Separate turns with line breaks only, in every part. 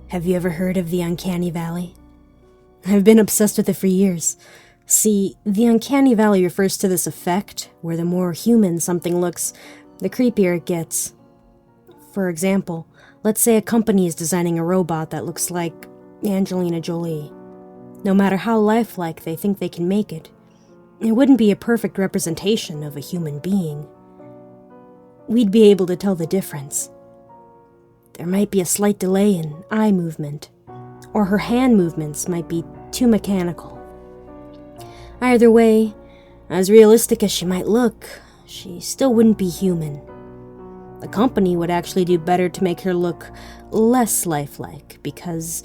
Have you ever heard of the Uncanny Valley? I've been obsessed with it for years. See, the Uncanny Valley refers to this effect where the more human something looks, the creepier it gets. For example, let's say a company is designing a robot that looks like Angelina Jolie. No matter how lifelike they think they can make it, it wouldn't be a perfect representation of a human being. We'd be able to tell the difference. There might be a slight delay in eye movement, or her hand movements might be too mechanical. Either way, as realistic as she might look, she still wouldn't be human. The company would actually do better to make her look less lifelike, because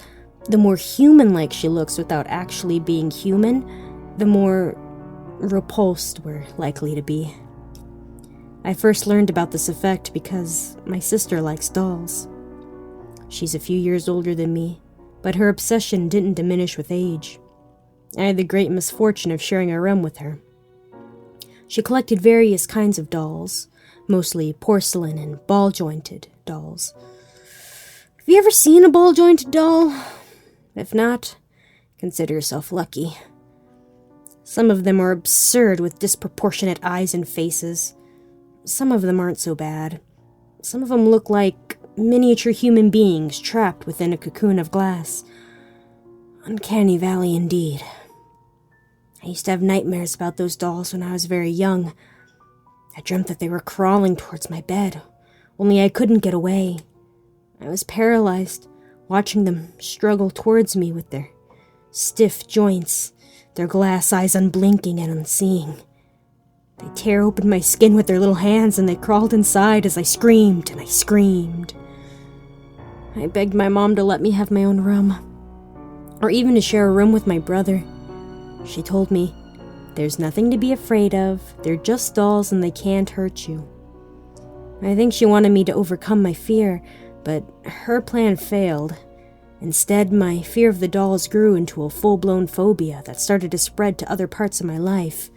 the more human-like she looks without actually being human, the more repulsed we're likely to be. I first learned about this effect because my sister likes dolls. She's a few years older than me, but her obsession didn't diminish with age. I had the great misfortune of sharing a room with her. She collected various kinds of dolls, mostly porcelain and ball-jointed dolls. Have you ever seen a ball-jointed doll? If not, consider yourself lucky. Some of them are absurd with disproportionate eyes and faces. Some of them aren't so bad. Some of them look like miniature human beings trapped within a cocoon of glass. Uncanny Valley indeed. I used to have nightmares about those dolls when I was very young. I dreamt that they were crawling towards my bed, only I couldn't get away. I was paralyzed, watching them struggle towards me with their stiff joints, their glass eyes unblinking and unseeing. They tear open my skin with their little hands, and they crawled inside as I screamed and I screamed. I begged my mom to let me have my own room, or even to share a room with my brother. She told me, "There's nothing to be afraid of. They're just dolls and they can't hurt you." I think she wanted me to overcome my fear, but her plan failed. Instead, my fear of the dolls grew into a full-blown phobia that started to spread to other parts of my life.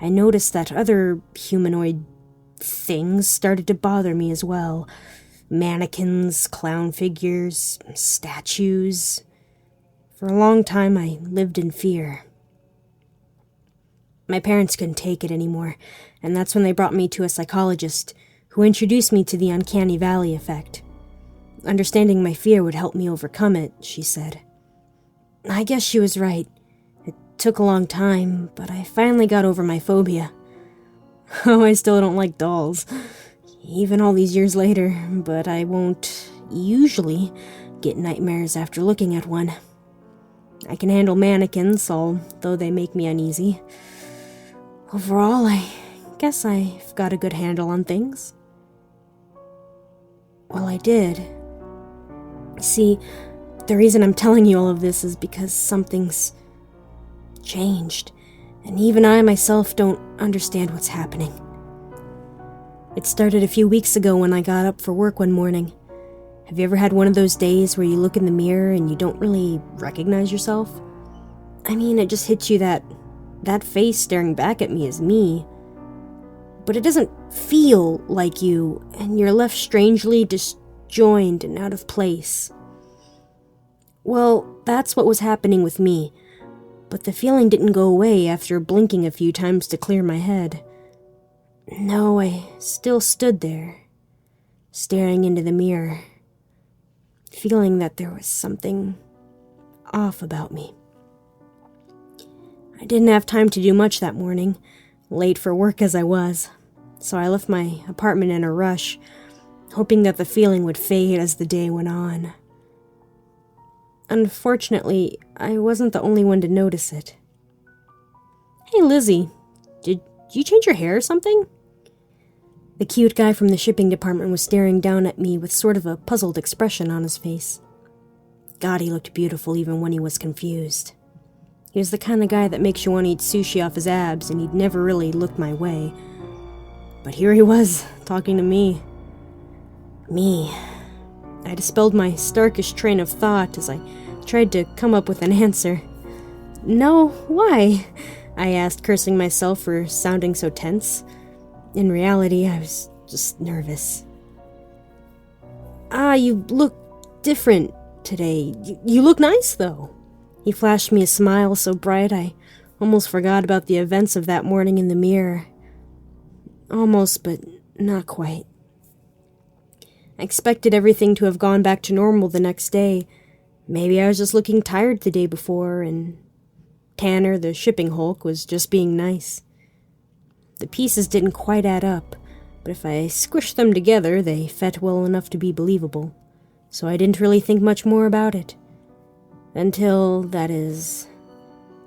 I noticed that other humanoid things started to bother me as well. Mannequins, clown figures, statues. For a long time, I lived in fear. My parents couldn't take it anymore, and that's when they brought me to a psychologist who introduced me to the Uncanny Valley effect. Understanding my fear would help me overcome it, she said. I guess she was right. It took a long time, but I finally got over my phobia. Oh, I still don't like dolls, even all these years later, but I won't usually get nightmares after looking at one. I can handle mannequins, although they make me uneasy. Overall, I guess I've got a good handle on things. Well, I did. See, the reason I'm telling you all of this is because something's changed, and even I myself don't understand what's happening. It started a few weeks ago when I got up for work one morning. Have you ever had one of those days where you look in the mirror and you don't really recognize yourself? I mean, it just hits you that face staring back at me is me. But it doesn't feel like you, and you're left strangely disjoined and out of place. Well, that's what was happening with me, but the feeling didn't go away after blinking a few times to clear my head. No, I still stood there, staring into the mirror, feeling that there was something off about me. I didn't have time to do much that morning, late for work as I was, so I left my apartment in a rush, hoping that the feeling would fade as the day went on. Unfortunately, I wasn't the only one to notice it. Hey, Lizzie, did you change your hair or something? The cute guy from the shipping department was staring down at me with sort of a puzzled expression on his face. God, he looked beautiful even when he was confused. He was the kind of guy that makes you want to eat sushi off his abs, and he'd never really looked my way. But here he was, talking to me. Me. I dispelled my starkish train of thought as I tried to come up with an answer. No, why? I asked, cursing myself for sounding so tense. In reality, I was just nervous. You look different. Today, you look nice, though." He flashed me a smile so bright I almost forgot about the events of that morning in the mirror. Almost, but not quite. I expected everything to have gone back to normal the next day. Maybe I was just looking tired the day before, and Tanner, the shipping hulk, was just being nice. The pieces didn't quite add up, but if I squished them together, they fit well enough to be believable, so I didn't really think much more about it. Until, that is,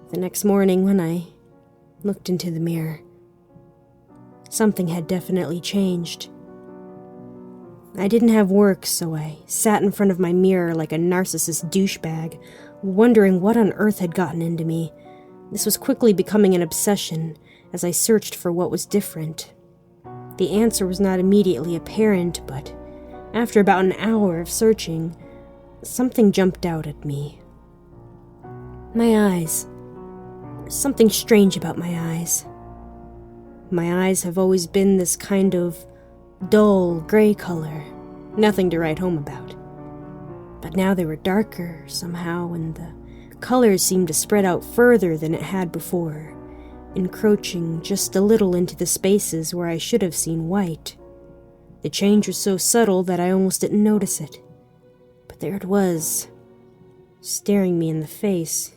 the next morning when I looked into the mirror. Something had definitely changed. I didn't have work, so I sat in front of my mirror like a narcissist douchebag, wondering what on earth had gotten into me. This was quickly becoming an obsession as I searched for what was different. The answer was not immediately apparent, but after about an hour of searching, something jumped out at me. My eyes. There's something strange about my eyes. My eyes have always been this kind of dull gray color, nothing to write home about. But now they were darker somehow, and the colors seemed to spread out further than it had before, encroaching just a little into the spaces where I should have seen white. The change was so subtle that I almost didn't notice it. But there it was, staring me in the face.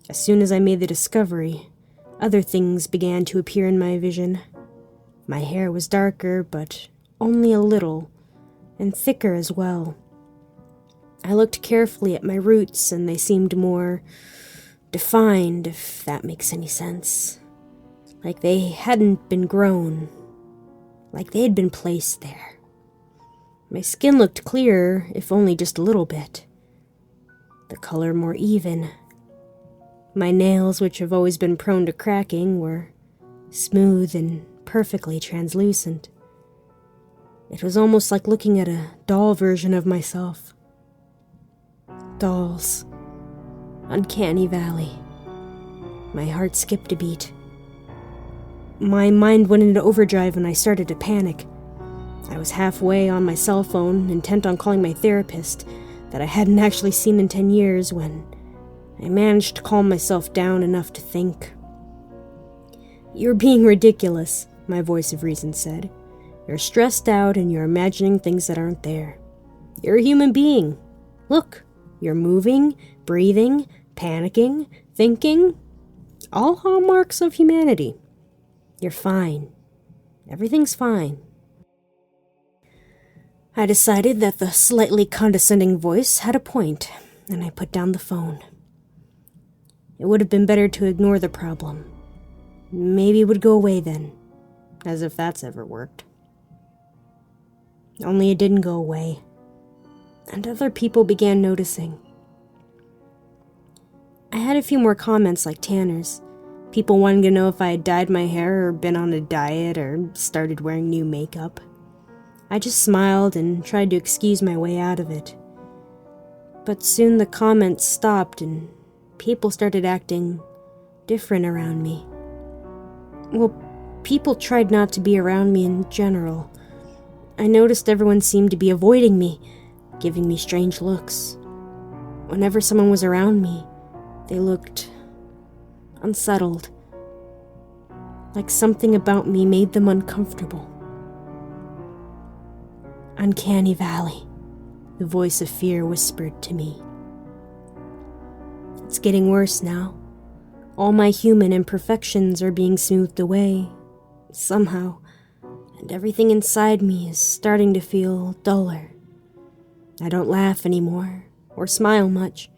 As soon as I made the discovery, other things began to appear in my vision. My hair was darker, but only a little, and thicker as well. I looked carefully at my roots, and they seemed more defined, if that makes any sense. Like they hadn't been grown. Like they had been placed there. My skin looked clearer, if only just a little bit. The color more even. My nails, which have always been prone to cracking, were smooth and perfectly translucent. It was almost like looking at a doll version of myself. Dolls. Uncanny Valley. My heart skipped a beat. My mind went into overdrive and I started to panic. I was halfway on my cell phone, intent on calling my therapist that I hadn't actually seen in 10 years, when I managed to calm myself down enough to think. "You're being ridiculous," my voice of reason said. "You're stressed out and you're imagining things that aren't there. You're a human being. Look, you're moving, breathing, panicking, thinking. All hallmarks of humanity. You're fine. Everything's fine." I decided that the slightly condescending voice had a point, and I put down the phone. It would have been better to ignore the problem. Maybe it would go away then, as if that's ever worked. Only it didn't go away, and other people began noticing. I had a few more comments like Tanner's. People wanting to know if I had dyed my hair or been on a diet or started wearing new makeup. I just smiled and tried to excuse my way out of it. But soon the comments stopped and people started acting different around me. Well, people tried not to be around me in general. I noticed everyone seemed to be avoiding me, giving me strange looks. Whenever someone was around me, they looked unsettled, like something about me made them uncomfortable. "Uncanny Valley," the voice of fear whispered to me. "It's getting worse now. All my human imperfections are being smoothed away, somehow, and everything inside me is starting to feel duller. I don't laugh anymore, or smile much.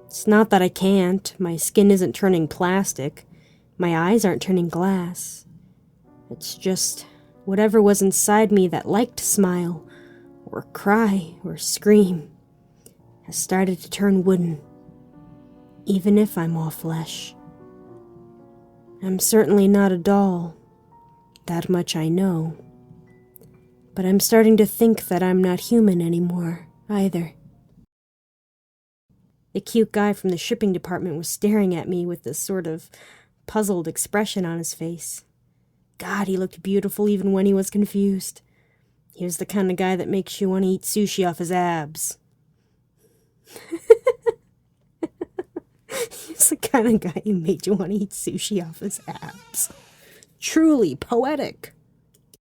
It's not that I can't. My skin isn't turning plastic. My eyes aren't turning glass. It's just whatever was inside me that liked to smile, or cry, or scream, has started to turn wooden, even if I'm all flesh. I'm certainly not a doll, that much I know, but I'm starting to think that I'm not human anymore, either." The cute guy from the shipping department was staring at me with this sort of puzzled expression on his face. God, he looked beautiful even when he was confused. He was the kind of guy that makes you want to eat sushi off his abs. He's the kind of guy who made you want to eat sushi off his abs. Truly poetic.